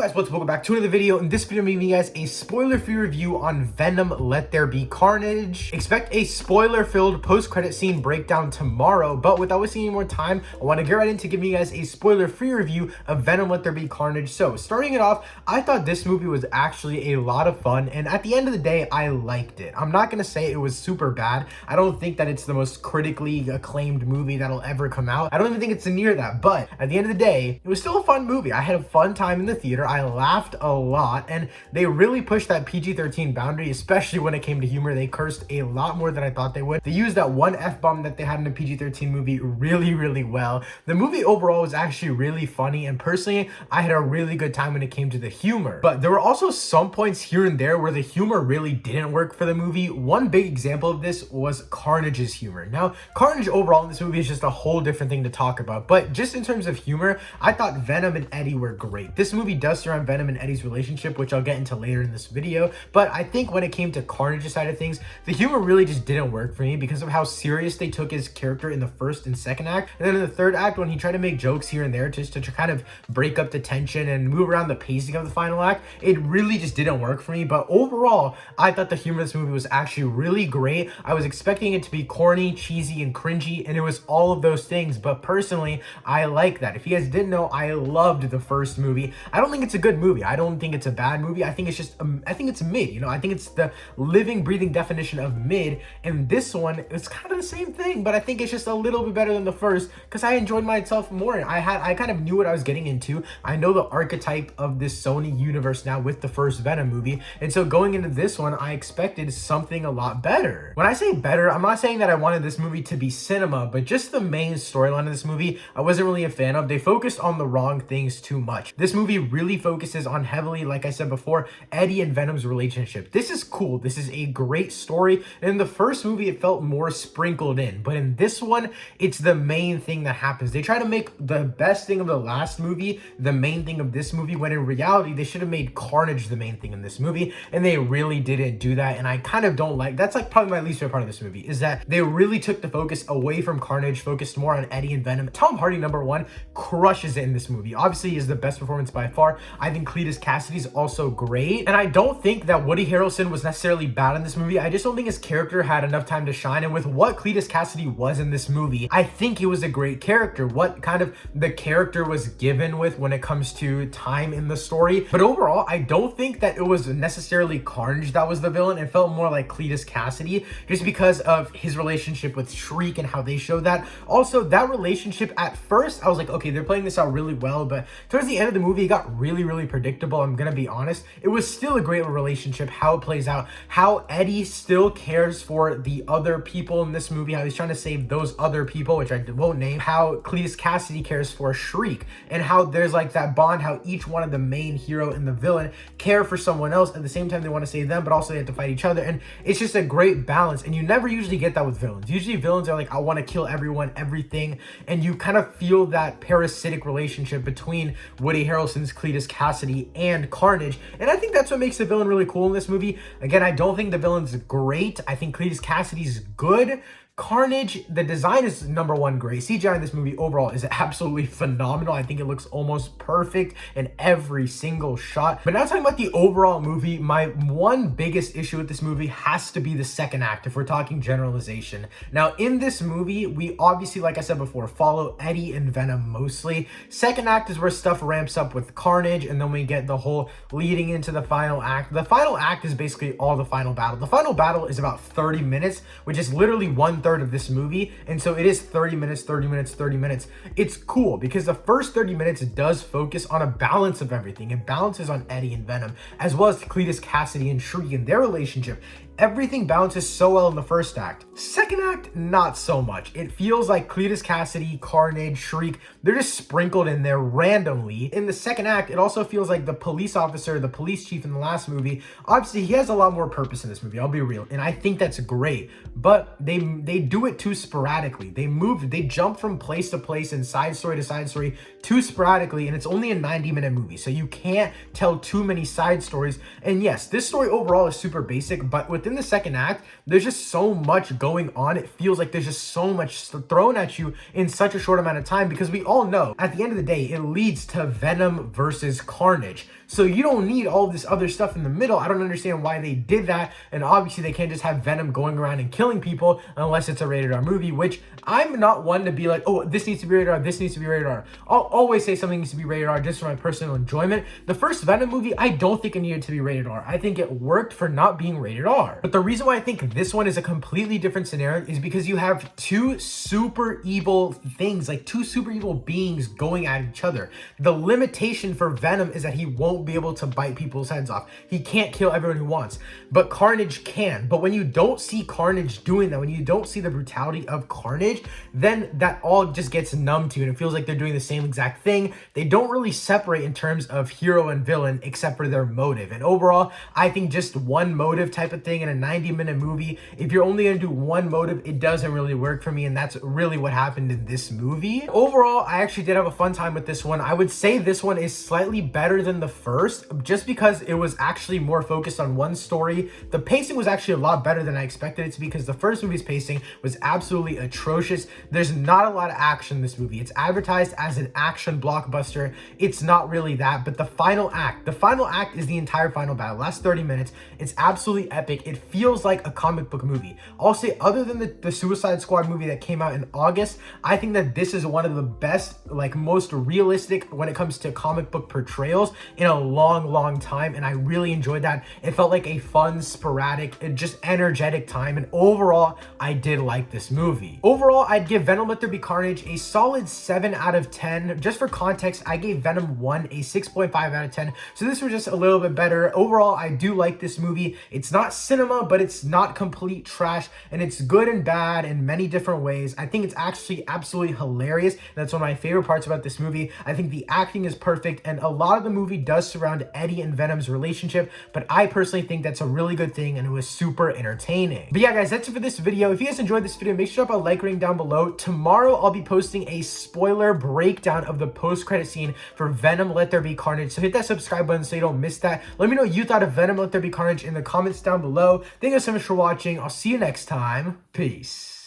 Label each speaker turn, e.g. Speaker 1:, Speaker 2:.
Speaker 1: guys, welcome back to another video. In this video, I'm giving you guys a spoiler-free review on Venom, Let There Be Carnage. Expect a spoiler-filled post-credit scene breakdown tomorrow, but without wasting any more time, I want to get right into giving you guys a spoiler-free review of Venom, Let There Be Carnage. So, starting it off, I thought this movie was actually a lot of fun, and at the end of the day, I liked it. I'm not going to say it was super bad. I don't think that it's the most critically acclaimed movie that'll ever come out. I don't even think it's near that, but at the end of the day, it was still a fun movie. I had a fun time in the theater. I laughed a lot, and they really pushed that PG-13 boundary, especially when it came to humor. They cursed a lot more than I thought they would. They used that one F-bomb that they had in a PG-13 movie really well. The movie overall was actually really funny, and personally, I had a really good time when it came to the humor. But there were also some points here and there where the humor really didn't work for the movie. One big example of this was Carnage's humor. Now, Carnage overall in this movie is just a whole different thing to talk about, but just in terms of humor, I thought Venom and Eddie were great. This movie does surround Venom and Eddie's relationship, which I'll get into later in this video, but I think when it came to Carnage's side of things, the humor really just didn't work for me because of how serious they took his character in the first and second act, and then in the third act when he tried to make jokes here and there just to kind of break up the tension and move around the pacing of the final act, it really just didn't work for me. But overall, I thought the humor of this movie was actually really great. I was expecting it to be corny, cheesy, and cringy, and it was all of those things, but personally, I like that. If you guys didn't know, I loved the first movie. I don't think it's a good movie. I don't think it's a bad movie. I think it's just, I think it's mid, you know? I think it's the living, breathing definition of mid, and this one, it's kind of the same thing, but I think it's just a little bit better than the first because I enjoyed myself more. I kind of knew what I was getting into. I know the archetype of this Sony universe now with the first Venom movie, and so going into this one, I expected something a lot better. When I say better, I'm not saying that I wanted this movie to be cinema, but just the main storyline of this movie, I wasn't really a fan of. They focused on the wrong things too much. This movie really focuses on heavily, like I said before, Eddie and Venom's relationship. This is cool. This is a great story. And in the first movie, it felt more sprinkled in, but in this one, it's the main thing that happens. They try to make the best thing of the last movie the main thing of this movie, when in reality, they should have made Carnage the main thing in this movie, and they really didn't do that, and I kind of don't like, that's like probably my least favorite part of this movie, is that they really took the focus away from Carnage, focused more on Eddie and Venom. Tom Hardy, number one, crushes it in this movie. Obviously, he is the best performance by far. I think Cletus Cassidy's also great, and I don't think that Woody Harrelson was necessarily bad in this movie. I just don't think his character had enough time to shine, and with what Cletus Cassidy was in this movie, I think he was a great character. What kind of the character was given with when it comes to time in the story, but overall, I don't think that it was necessarily Carnage that was the villain. It felt more like Cletus Cassidy, just because of his relationship with Shriek and how they showed that. Also, that relationship, at first, I was like, okay, they're playing this out really well, but towards the end of the movie, it got really predictable. I'm gonna be honest. It was still a great relationship, how it plays out, how Eddie still cares for the other people in this movie, how he's trying to save those other people, which I won't name, how Cletus Cassidy cares for Shriek, and how there's like that bond, how each one of the main hero and the villain care for someone else at the same time. They want to save them, but also they have to fight each other, and it's just a great balance, and you never usually get that with villains. Usually villains are like, I want to kill everyone, everything, and you kind of feel that parasitic relationship between Woody Harrelson's Cletus Cassidy and Carnage, and I think that's what makes the villain really cool in this movie. Again, I don't think the villain's great. I think Cletus Cassidy's good. Carnage, the design is number one great. CGI in this movie overall is absolutely phenomenal. I think it looks almost perfect in every single shot. But now talking about the overall movie, my one biggest issue with this movie has to be the second act, if we're talking generalization. Now, in this movie, we obviously, like I said before, follow Eddie and Venom mostly. Second act is where stuff ramps up with Carnage, and then we get the whole leading into the final act. The final act is basically all the final battle. The final battle is about 30 minutes, which is literally 1/3 of this movie, and so it is 30 minutes. It's cool because the first 30 minutes does focus on a balance of everything. It balances on Eddie and Venom, as well as Cletus Cassidy and Shriek and their relationship. Everything balances so well in the first act. Second act, not so much. It feels like Cletus Cassidy, Carnage, Shriek, they're just sprinkled in there randomly. In the second act, it also feels like the police officer, the police chief in the last movie, obviously he has a lot more purpose in this movie, I'll be real, and I think that's great, but they do it too sporadically. They jump from place to place and side story to side story too sporadically, and it's only a 90-minute movie, so you can't tell too many side stories. And yes, this story overall is super basic, but with within the second act, there's just so much going on. It feels like there's just so much thrown at you in such a short amount of time, because we all know at the end of the day, it leads to Venom versus Carnage. So you don't need all this other stuff in the middle. I don't understand why they did that. And obviously they can't just have Venom going around and killing people unless it's a rated R movie, which I'm not one to be like, oh, this needs to be rated R, this needs to be rated R. I'll always say something needs to be rated R just for my personal enjoyment. The first Venom movie, I don't think it needed to be rated R. I think it worked for not being rated R. But the reason why I think this one is a completely different scenario is because you have two super evil things, like two super evil beings going at each other. The limitation for Venom is that he won't be able to bite people's heads off. He can't kill everyone he wants, but Carnage can. But when you don't see Carnage doing that, when you don't see the brutality of Carnage, then that all just gets numb to you, and it feels like they're doing the same exact thing. They don't really separate in terms of hero and villain except for their motive. And overall, I think just one motive type of thing in a 90-minute movie, if you're only gonna do one motive, it doesn't really work for me, and that's really what happened in this movie. Overall, I actually did have a fun time with this one. I would say this one is slightly better than the first, just because it was actually more focused on one story. The pacing was actually a lot better than I expected it to be, because the first movie's pacing was absolutely atrocious. There's not a lot of action in this movie. It's advertised as an action blockbuster. It's not really that, but the final act is the entire final battle. Last 30 minutes, it's absolutely epic. It feels like a comic book movie. I'll say, other than the Suicide Squad movie that came out in August, I think that this is one of the best, like most realistic when it comes to comic book portrayals in a long time, and I really enjoyed that. It felt like a fun, sporadic, just energetic time, and overall, I did like this movie. Overall, I'd give Venom Let There Be Carnage a solid 7 out of 10. Just for context, I gave Venom 1 a 6.5 out of 10, so this was just a little bit better. Overall, I do like this movie. It's not cinema, but it's not complete trash, and it's good and bad in many different ways. I think it's actually absolutely hilarious. That's one of my favorite parts about this movie. I think the acting is perfect, and a lot of the movie does surround Eddie and Venom's relationship, but I personally think that's a really good thing, and it was super entertaining. But yeah, guys, that's it for this video. If you guys enjoyed this video, make sure to drop a like rating down below. Tomorrow, I'll be posting a spoiler breakdown of the post-credit scene for Venom Let There Be Carnage, so hit that subscribe button so you don't miss that. Let me know what you thought of Venom Let There Be Carnage in the comments down below. Thank you so much for watching. I'll see you next time. Peace.